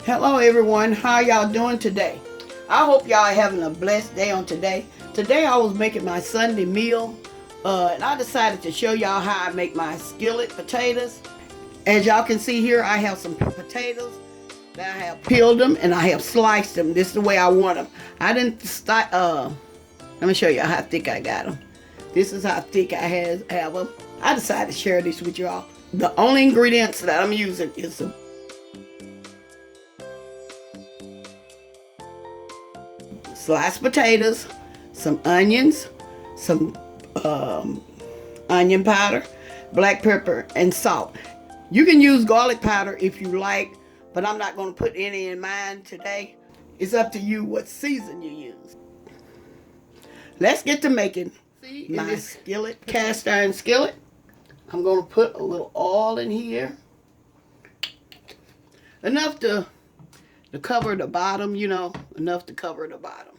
Hello everyone, how y'all doing today? I hope y'all are having a blessed day on today. Today I was making my Sunday meal and I decided to show y'all how I make my skillet potatoes. As y'all can see here, I have some potatoes that I have peeled them and I have sliced them. This is the way I want them. I didn't let me show you how thick I got them. This is how thick I have them. I decided to share this with y'all. The only ingredients that I'm using is some sliced potatoes, some onions, some onion powder, black pepper, and salt. You can use garlic powder if you like, but I'm not going to put any in mine today. It's up to you what season you use. Let's get to making my skillet, cast iron skillet. I'm going to put a little oil in here. Enough to cover the bottom, enough to cover the bottom.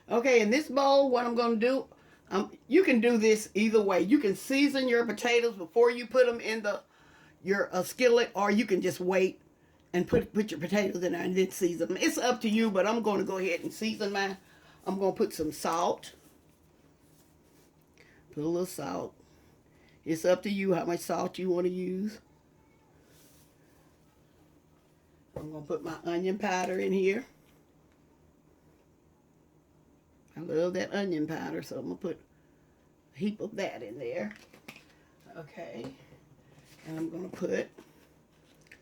Okay, in this bowl, what I'm going to do, you can do this either way. You can season your potatoes before you put them in your skillet, or you can just wait and put your potatoes in there and then season them. It's up to you, but I'm going to go ahead and season mine. I'm going to put some salt. Put a little salt. It's up to you how much salt you want to use. I'm going to put my onion powder in here. I love that onion powder, so I'm going to put a heap of that in there. Okay. And I'm going to put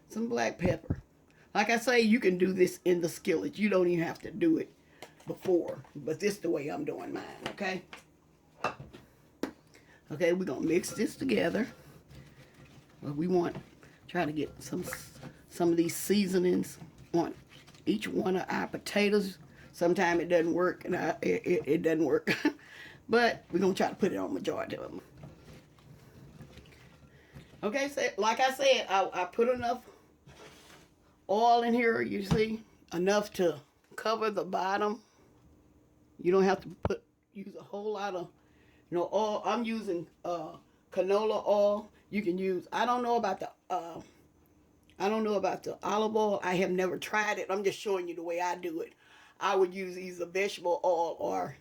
some black pepper. Like I say, you can do this in the skillet. You don't even have to do it before. But this is the way I'm doing mine, okay? Okay, we're going to mix this together. Well, we want try to get some of these seasonings on each one of our potatoes. Sometimes it doesn't work, and it doesn't work. But we're going to try to put it on majority of them. Okay, so like I said, I put enough oil in here, you see, enough to cover the bottom. You don't have to use a whole lot of, oil. I'm using canola oil. You can use, I don't know about the olive oil. I have never tried it. I'm just showing you the way I do it. I would use either vegetable oil or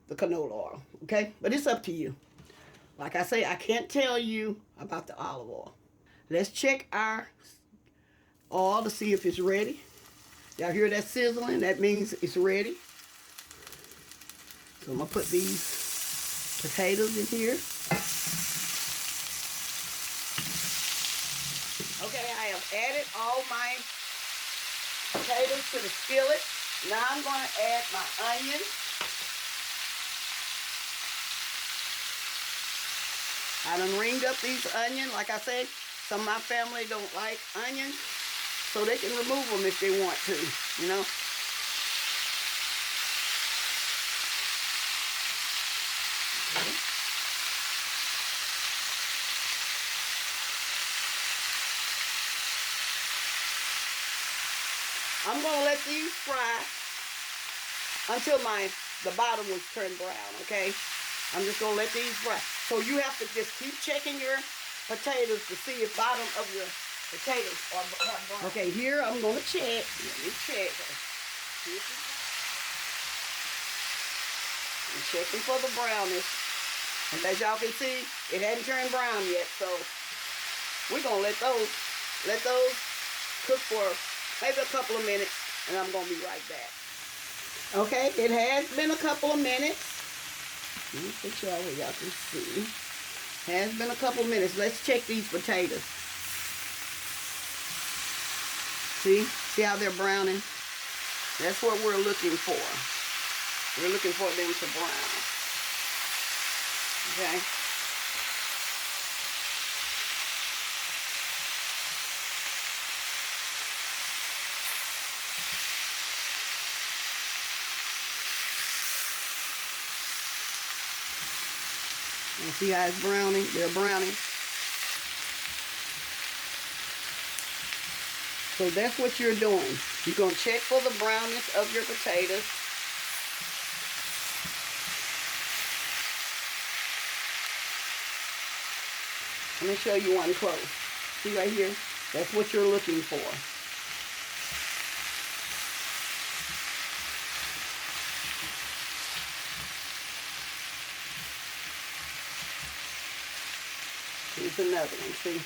the canola oil, okay? But it's up to you. Like I say, I can't tell you about the olive oil. Let's check our oil to see if it's ready. Y'all hear that sizzling? That means it's ready. So I'm going to put these potatoes in here. Okay, I have added all my potatoes to the skillet. Now I'm going to add my onions. I done ringed up these onions. Like I said, some of my family don't like onions, so they can remove them if they want to, I'm going to let these fry until the bottom was turned brown, okay? I'm just going to let these fry. So you have to just keep checking your potatoes to see if bottom of your potatoes are brown. Okay, here I'm going to check. Let me check. I'm checking for the brownness. And as y'all can see, it hadn't turned brown yet, so we're going to let those cook for maybe a couple of minutes, and I'm going to be right back. Okay, it has been a couple of minutes. Let me put y'all where y'all can see. Has been a couple of minutes. Let's check these potatoes. See how they're browning? That's what we're looking for. We're looking for them to brown. Okay. You see how it's browning? They're browning. So that's what you're doing. You're going to check for the brownness of your potatoes. Let me show you one close. See right here? That's what you're looking for. Here's another one, see?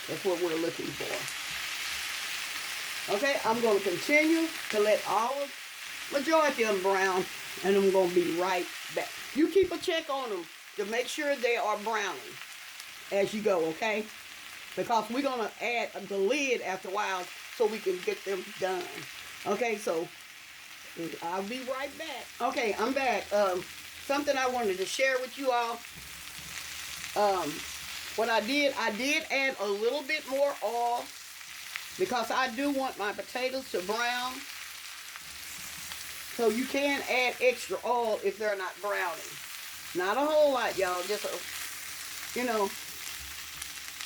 That's what we're looking for. Okay, I'm going to continue to let majority of them brown, and I'm going to be right back. You keep a check on them to make sure they are browning as you go, okay? Because we're going to add the lid after a while so we can get them done. Okay, so I'll be right back. Okay, I'm back. Something I wanted to share with you all. What I did add a little bit more oil because I do want my potatoes to brown. So you can add extra oil if they're not browning. Not a whole lot, y'all. Just, you know,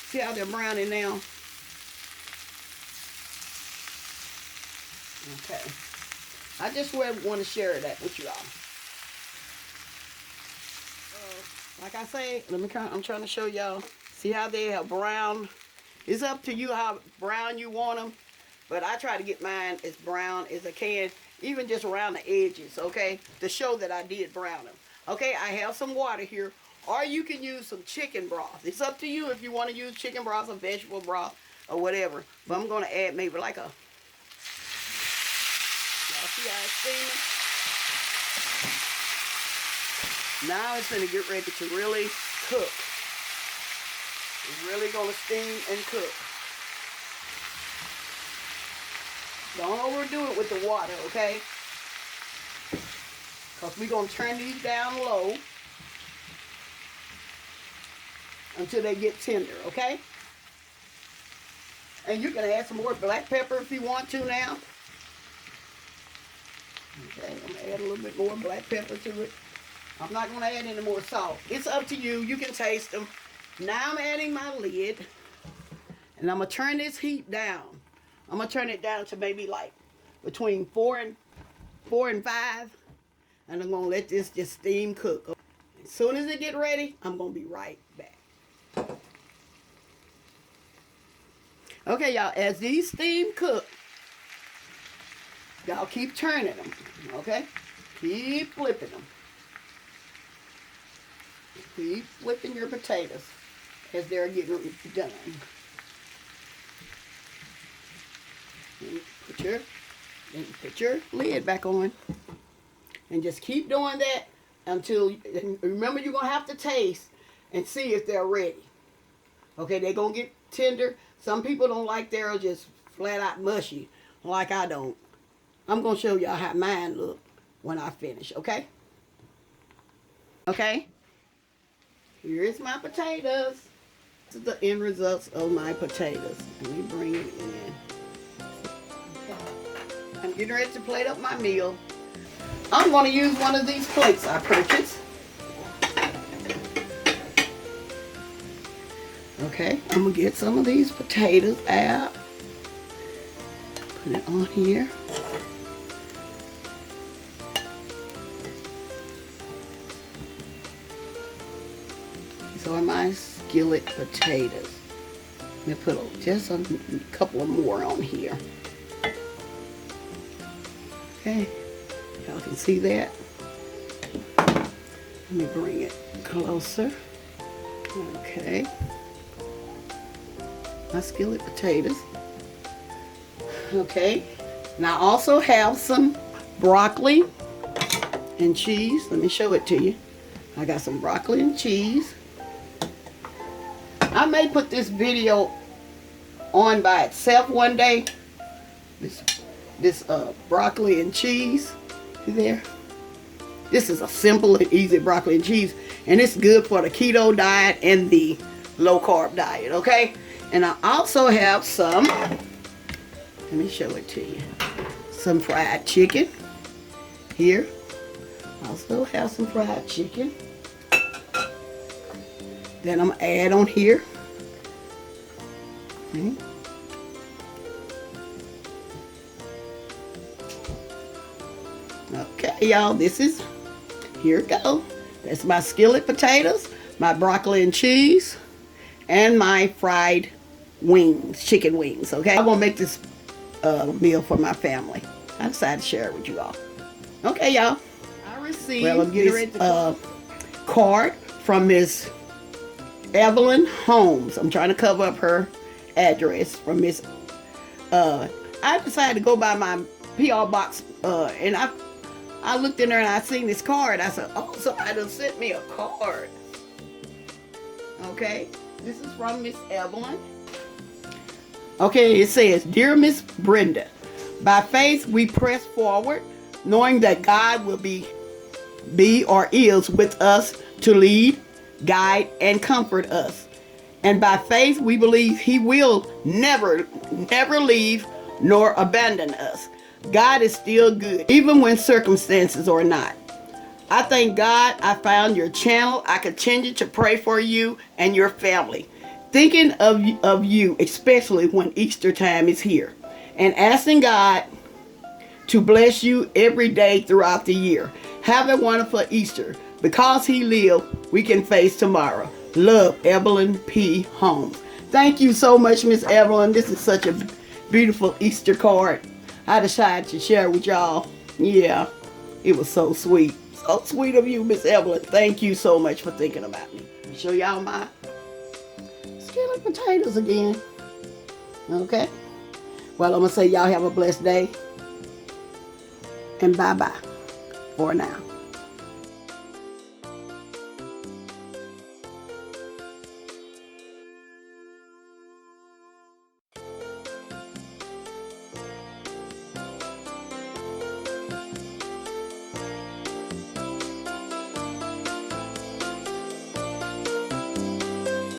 see how they're browning now? Okay. I just want to share that with you all. Like I say, I'm trying to show y'all. See how they have brown? It's up to you how brown you want them. But I try to get mine as brown as I can. Even just around the edges, okay? To show that I did brown them. Okay, I have some water here. Or you can use some chicken broth. It's up to you if you want to use chicken broth or vegetable broth or whatever. But I'm going to add maybe like a... Y'all see how it's steaming? Now it's going to get ready to really cook. It's really going to steam and cook. Don't overdo it with the water, okay? Because we're going to turn these down low until they get tender, okay? And you can add some more black pepper if you want to now. Okay, I'm going to add a little bit more black pepper to it. I'm not going to add any more salt. It's up to you. You can taste them. Now I'm adding my lid. And I'm going to turn this heat down. I'm going to turn it down to maybe like between 4 and 5. And I'm going to let this just steam cook. As soon as it get ready, I'm going to be right back. Okay, y'all. As these steam cook, y'all keep turning them. Okay? Keep flipping them. Keep flipping your potatoes as they're getting done. Put your lid back on. And just keep doing that until, remember you're going to have to taste and see if they're ready. Okay, they're going to get tender. Some people don't like theirs just flat out mushy like I don't. I'm going to show y'all how mine look when I finish, okay? Okay? Here is my potatoes. This is the end results of my potatoes. Let me bring it in. I'm getting ready to plate up my meal. I'm going to use one of these plates I purchased. Okay, I'm going to get some of these potatoes out. Put it on here. These are my skillet potatoes. Let me put just a couple more on here. Okay, y'all can see that. Let me bring it closer. Okay. My skillet potatoes. Okay. And I also have some broccoli and cheese. Let me show it to you. I got some broccoli and cheese. I may put this video on by itself one day. This broccoli and cheese. See there? This is a simple and easy broccoli and cheese. And it's good for the keto diet and the low carb diet, okay? And I also have some, let me show it to you, some fried chicken here. I also have some fried chicken. Then I'm going to add on here. Okay. Okay, y'all, this is, here it goes. That's my skillet potatoes, my broccoli and cheese, and my fried wings, chicken wings, okay? I'm gonna make this meal for my family. I decided to share it with you all. Okay, y'all. I received this card from Miss Evelyn Holmes. I'm trying to cover up her address from Miss. I decided to go by my P.R. box, and I looked in there and I seen this card. I said, oh, somebody done sent me a card. Okay, this is from Miss Evelyn. Okay, it says, Dear Miss Brenda, by faith we press forward, knowing that God will be or is with us to lead, guide, and comfort us. And by faith we believe He will never leave nor abandon us. God is still good, even when circumstances are not. I thank God I found your channel. I continue to pray for you and your family, thinking of you, especially when Easter time is here, and asking God to bless you every day throughout the year. Have a wonderful Easter. Because He lived, we can face tomorrow. Love, Evelyn P. Holmes. Thank you so much, Miss Evelyn. This is such a beautiful Easter card. I decided to share with y'all. Yeah, it was so sweet. So sweet of you, Miss Evelyn. Thank you so much for thinking about me. I'll show y'all my skillet potatoes again. Okay. Well, I'm going to say y'all have a blessed day. And bye-bye for now.